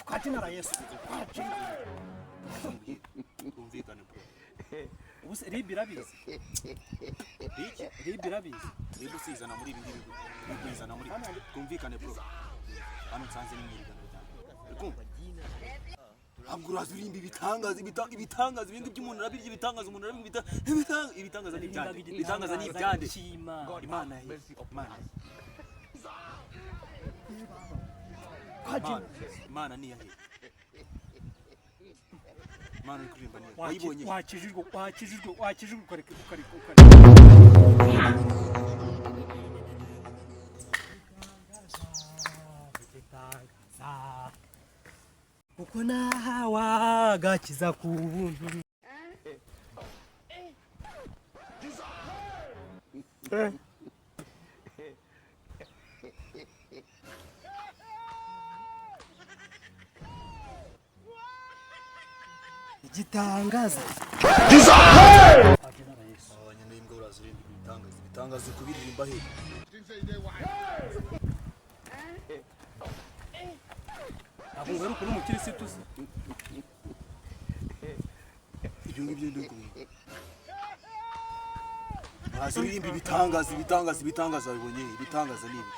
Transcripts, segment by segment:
Katina Yesu. Kumvikane bro. Ubuse ribirabizi. Ribirabizi. Rero usizana muri ibi ngibi. Kwizana muri kumvikane bro. Hano nsanze ni mwirigano cyane. Kumva? Abguraza urimba ibitangaza ibingi by'umuntu rabirye ibitangaza umuntu rabirye ibitangaza ni byande. Ibitangaza ni byande. Imana ye. Imana ni yahe. Imana kurimba ni. Wayibonye. Wakijijwe ukari. Uko nahawa gakiza ku buntu. Igitangaza. Abanyene imbwa urazirimba ibitangaza kubiririmba he. Abunguru kuri umukirisitu se. Ibyo ngibyo ndikuye. Azirimba ibitangaza bibonye ibitangaza nibi.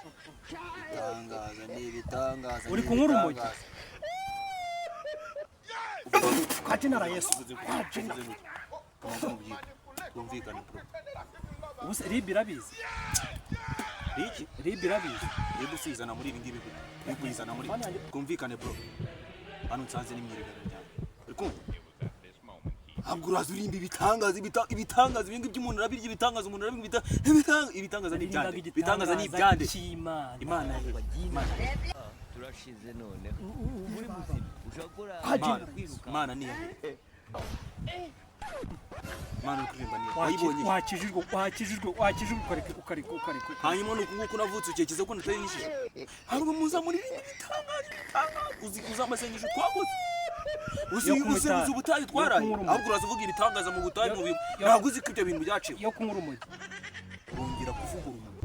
Ibitangaza. Uri kunkuru umogi. Katina Yesu. Kumvikane bro. Ubuse ribirabizi. Ribirabizi. Rero usizana muri ibi ngibi. Kwizana muri kumvikane bro. Hano nsanze ni mwirigano cyane. Kumva? Abguraza urimba ibitangaza ibingi by'umuntu rabirye ibitangaza umuntu rabirye ibitangaza ni byande. Ibitangaza ni byande. Imana ye. Turashize none. Uri muzima. Ushakora kwiruka. Imana ni yahe. Imana kurimba ni. Wayibonye. Wakijijwe ukari. Hanyuma nuko navutse ukekeze ko natari nishije. Ahubwo muza muri ibitangaza. Uzikuza amasengesho twakoze. Uzi ubutayi twaraye. Ahubwo uravuga ibitangaza mu butayi mu bintu. Ntabwo uzi ko ibyo bintu byaciwe. Yo kunkuru umogi. Urongera kuvuga urumogi.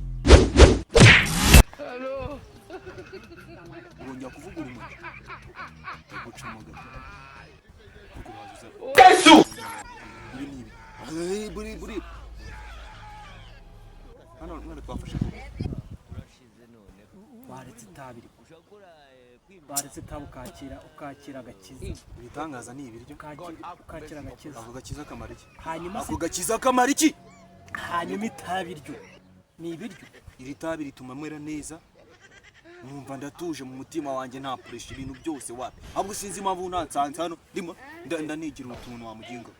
Hello. Urongera kuvuga urumogi. Guca amagana. Yesu. Buri. Hano mwana twafashe. Turashize none. Baretse tabiri. Baretse ukakira agakiza. Ibitangaza ni ibiryo. Ukakira agakiza. Ako gakiza kamara iki? Hanyuma ako gakiza kamara iki? Hanyuma itabiryo. Ni ibiryo. Iri tabi rituma mwera neza. Numva ndatuje mu mutima wanjye nta pressure ibintu byose wapi. Ahubwo sinzi impamvu ntansanze hano ndimo ndanigira utuntu wa mugingo.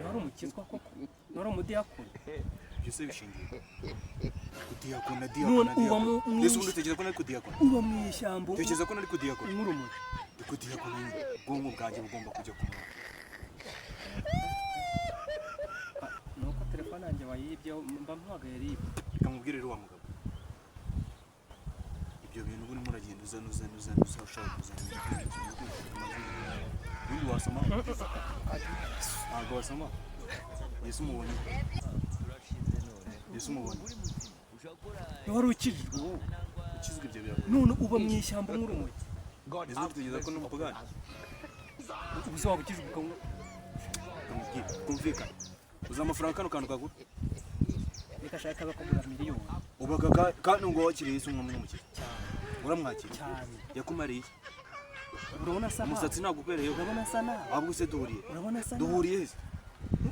Nari umukizwa koko. Nari umudiyakoni. Byose bishingiye. Kudiyakona. Yesu utegeza ko nari kudiyakona. Uba mu ishyambo. Utegeza ko nari kudiyakona. Nk'urumogi. Kudiyakona bwonko bwanjye bugomba kujya ku murongo. Nuko telefone yanjye wayibye mba mpagaye riba. Kamubwire rero wa mugabo. Ibyo bintu buri muragenda uzana ushaka kuzana. Undi wasoma? Ntabwo wasoma. Yesu mubonye. Yesu mubonye. Wari ukijijwe. Ukizwe ibyo byawe. None uba mu ishyamba nk'urumogi. Yesu tugeza ko n'umupagani. Ubuse waba ukijijwe kumvikana. Uza amafaranga kano kantu kagura. Reka shaka bakugura miliyoni. Ubaga kandi ngo wakiriye Yesu nk'umukire. Uramwakira. Cyane. Yakumariye. Urabona sana. Umusatsi nagupereye. Urabona sana. Ahubwo se duhuriye. Urabona sana. Duhuriye he?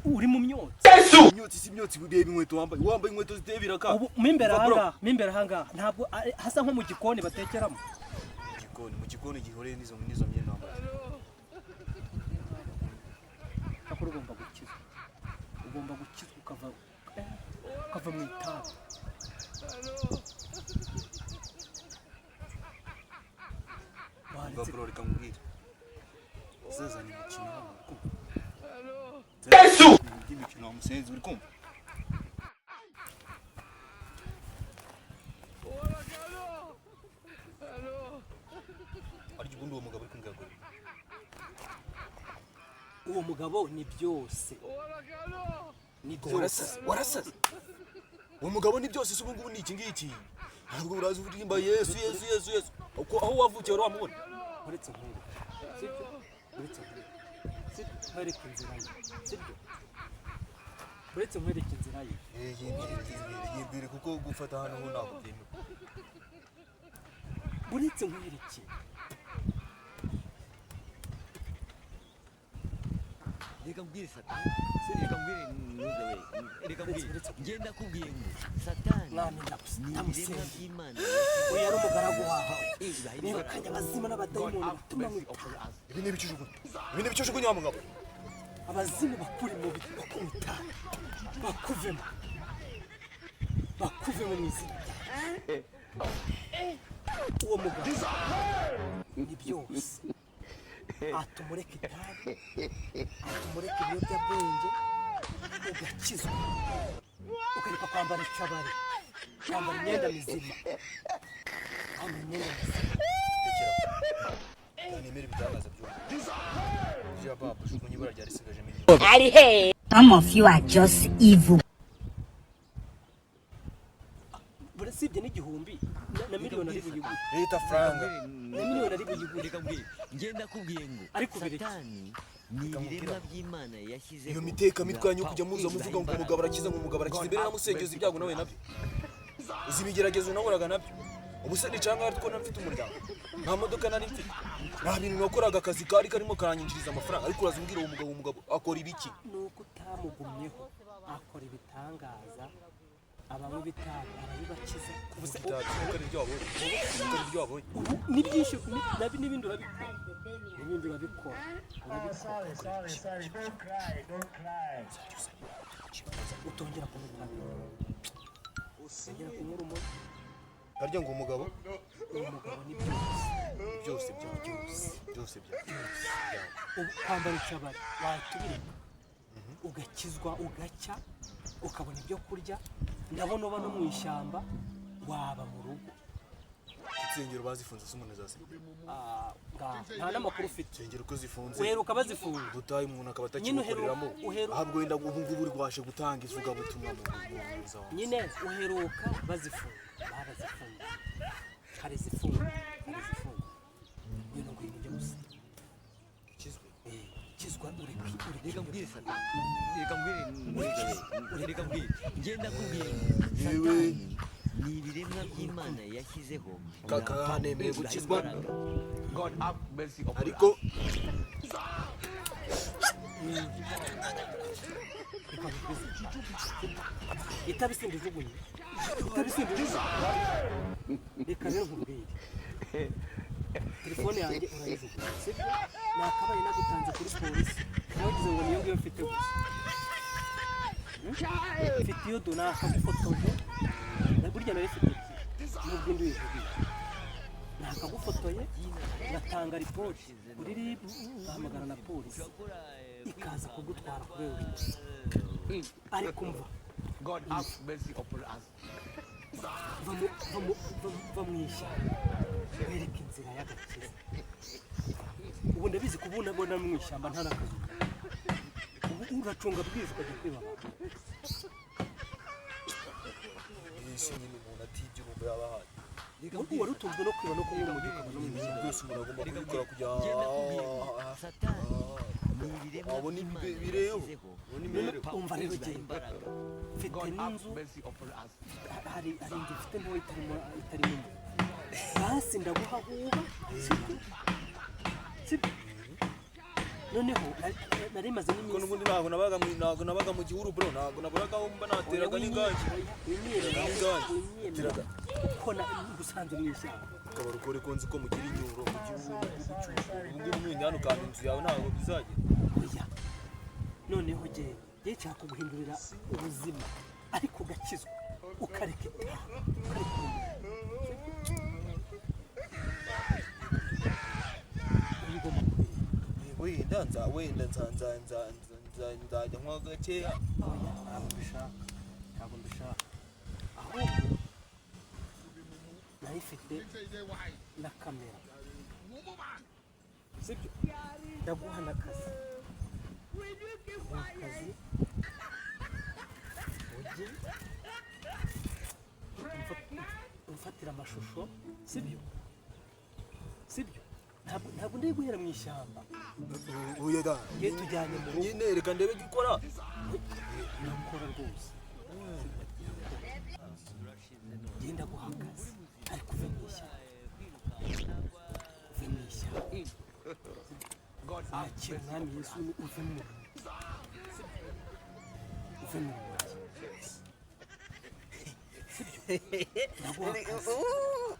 Uri mu myotsi. Imyotsi si imyotsi bireba inkweto wambaye. Wambaye inkweto ziteye biraka. Ubu mimbere hanga ntabwo hasa nko mu gikoni batekeramo. Mu gikoni gihoreye nizo myenda wambaye. Akuru ugomba gukizwa. Ugomba gukizwa ukava mu itabi. Bro reka ngubwire. Zazanye umukino hano. Yesu. Imikino wa musenzi uri kumva? Ariko ubundi uwo mugabo uri kungagura. Uwo mugabo ni byose. Ni byose. Warasaze. Uwo mugabo ni byose ubu ngubu ni iki ngiki. ntabwo urazi uririmba Yesu Yesu Yesu Yesu uko aho wavukiye wari wamubona uretse nkwereke sibyo uretse nkwereke inzira ye sibyo uretse nkwereke inzira ye yimbere kuko gufata hano ho ntabwo byemewe uretse nkwereke reka mbwire satani reka mbwire nuze we reka mbwire ngenda kubwiye ngo satani mwami ni ndamusenga ibiremwa by'Imana uyu yari umugaragu wawe nirukanye abazima n'abadayimoni batuma mwita ibi ni ibicujugunya wa mugabo abazimu bakuri mu bakubita bakuvemo mu izina uwo mugabo ni byose atumureka itabi atumureka ibiyobyabwenge ugakizwa ukareka kwambara icabari kwambara imyenda mizima nemera ibitangaza by'umuntu bya baba jugunya ibara rya risigaje miliyoni Some of you are just evil. burasibye n'igihumbi na miliyoni ari buyigure leta franga na miliyoni ari buyigure reka mbwire ngenda kubwiye ngo Ariko bireke. satani ni ibiremwa by'Imana yashyizeho iyo miteka mitwanyu kujya muza muvuga ngo umugabo arakiza imbere namusengeza ibyago nawe nabyo uzi ibigeragezo nahoraga nabyo ubu se nicanga ariko nafite umuryango nta modoka nari mfite nta bintu nakoraga akazi kari karimo karanyinjiriza amafaranga ariko urazumbwira uwo mugabo akora ibiki nuko utamugumyeho akora ibitangaza abanywa itabi arabibakiza ubuse ukari ibyo wabonye ni byinshi n'ibindi urabikora utongera kumutanga utongera kunyura umuntu harya ngo umugabo ni byose ubu kwambara icabari watubireka ugakizwa ugacya ukabona ibyo kurya ndabona uba no mu ishyamba waba mu rugo insengero bazifunze se umuntu azase nta n'amakuru ufite insengero ko zifunze uheruka bazifunga dutaye umuntu akaba atakimukoreramo ahubwo wenda ubu ngubu uri bwashe gutanga ivugabutumwa mu nzu nyine uheruka bazifunga barazifunga hari izifunga ibintu ngwino byo gusa kizwa reka mbwire satani reka mbwire ngenda kubwiye ngo satani ni ibiremwa by'Imana yashyizeho kakahanemeye gukizwa ariko itabisinda ijugunye reka rero nkubwire telefone yanjye urayijugunya sibyo nakabaye nagutanze kuri polisi nagize ngo niyo ngiyo mfite gusa mfite iyo do nakagufotoje burya nari mfite nubwo ndi wijugunya nakagufotoye ngatanga ripoti kuri RIB bahamagara na polisi ikaza kugutwara kubera ariko mva God have mercy upon us. va mu ishyamba wereka inzira y'agakiza ubu ndabizi ko ubu nabona mu ishyamba nta n'akazi ubu uracunga bwije ukajya kwiba isi nyine umuntu atibye urumva yaba ahari ubu wari utunzwe no kwiba no kunywa urumogi ukaba no mu ishyamba byose umuntu agomba kubikora kujya satani ni ibiremwa abona by'Imana ibireho yashyizeho umva rero genda mfite God n'inzu have mercy upon us. hari inzu mfite ntoya itarimo basi ndaguhahuba sibyo noneho nari maze kuko n'iminsi n'ubundi ntabwo nabaga mu gihuru bro ntabwo naburagaho mba nateraga n'ingangi wimyera uko gusanze mu ishyamba ukaba rukore ko nzi ko mugira inyuro mu gihugu ubu mwindi hano kandi inzu yawe ntabwo bizagera oya noneho gihe nshaka kuguhindurira ubuzima ariko ugakizwa ukareka wenda nzajya nkwa gakeya ntabwo mbishaka ahubwo nayifite na kamera sibyo ndaguha n'akazi ujye gufatira amashusho sibyo ntabwo ndi guhera mu ishyamba oya da ye tujyanye mu rugo nyine reka ndebe gikora nakora rwose genda guhagaze ariko uve mu ishyamba akira umwami Yesu uve mu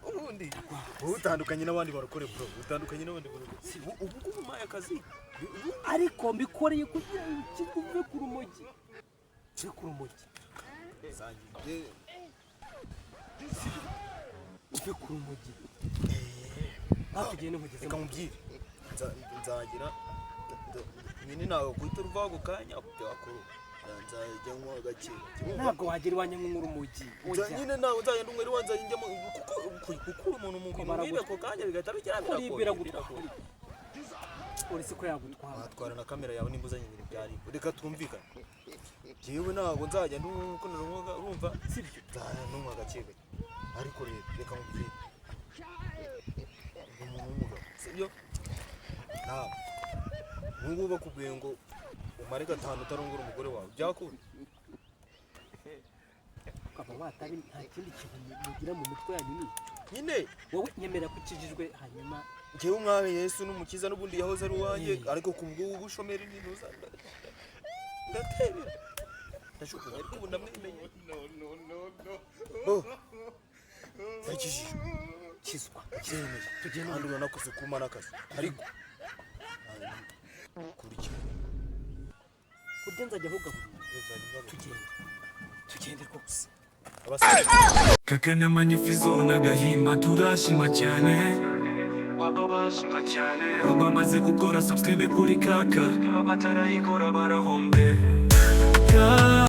ubundi utandukanye n'abandi barokore bro utandukanye n'abandi barokore ubu ngubu umpaye akazi ariko mbikoreye kugira ngo kive ku rumogi uve ku rumogi tugende nkugeze reka mubwire nzagira nyine nawe guhita uruvaho ako kanya byakuru nzajya nywa gake ntabwo wagera iwanjye nk'urumogi nyine nawe nzajya ndumwe ari wanzajya njyamo kuko uri umuntu mu bintu wibe ako kanya bigahita bigira biragutwara uretse ko yagutwara watwara na kamera yawe nimba uzanye ibintu byari reka twumvikane jewe ntabwo nzajya nuko narumva urumva sibyo nzajya nunywa gake ariko reka mubwire umuntu w'umugabo sibyo ntabwo n'ubu bakubwiye ngo umare gatanu utarongora umugore wawe byakunda ukaba watabi nta kindi kintu mugira mu mutwe yanyu nyine wowe nyemera ko ukijijwe hanyuma njyewe umwami Yesu n'umukiza n'ubundi yahoze ari uwanjye ariko ku bw'ubushomeri n'intuza ndatebera ndashukuye ariko ubu ndamwemenye yakijijwe kizwa kiremeye tugenda handi uranakoze kumara akazi ariko kurya nzajya kugaburira tugende rwose kakana manyifizo n'agahimba turashima cyane bamaze gukora subscribe kuri kaka abatarayikora barahombe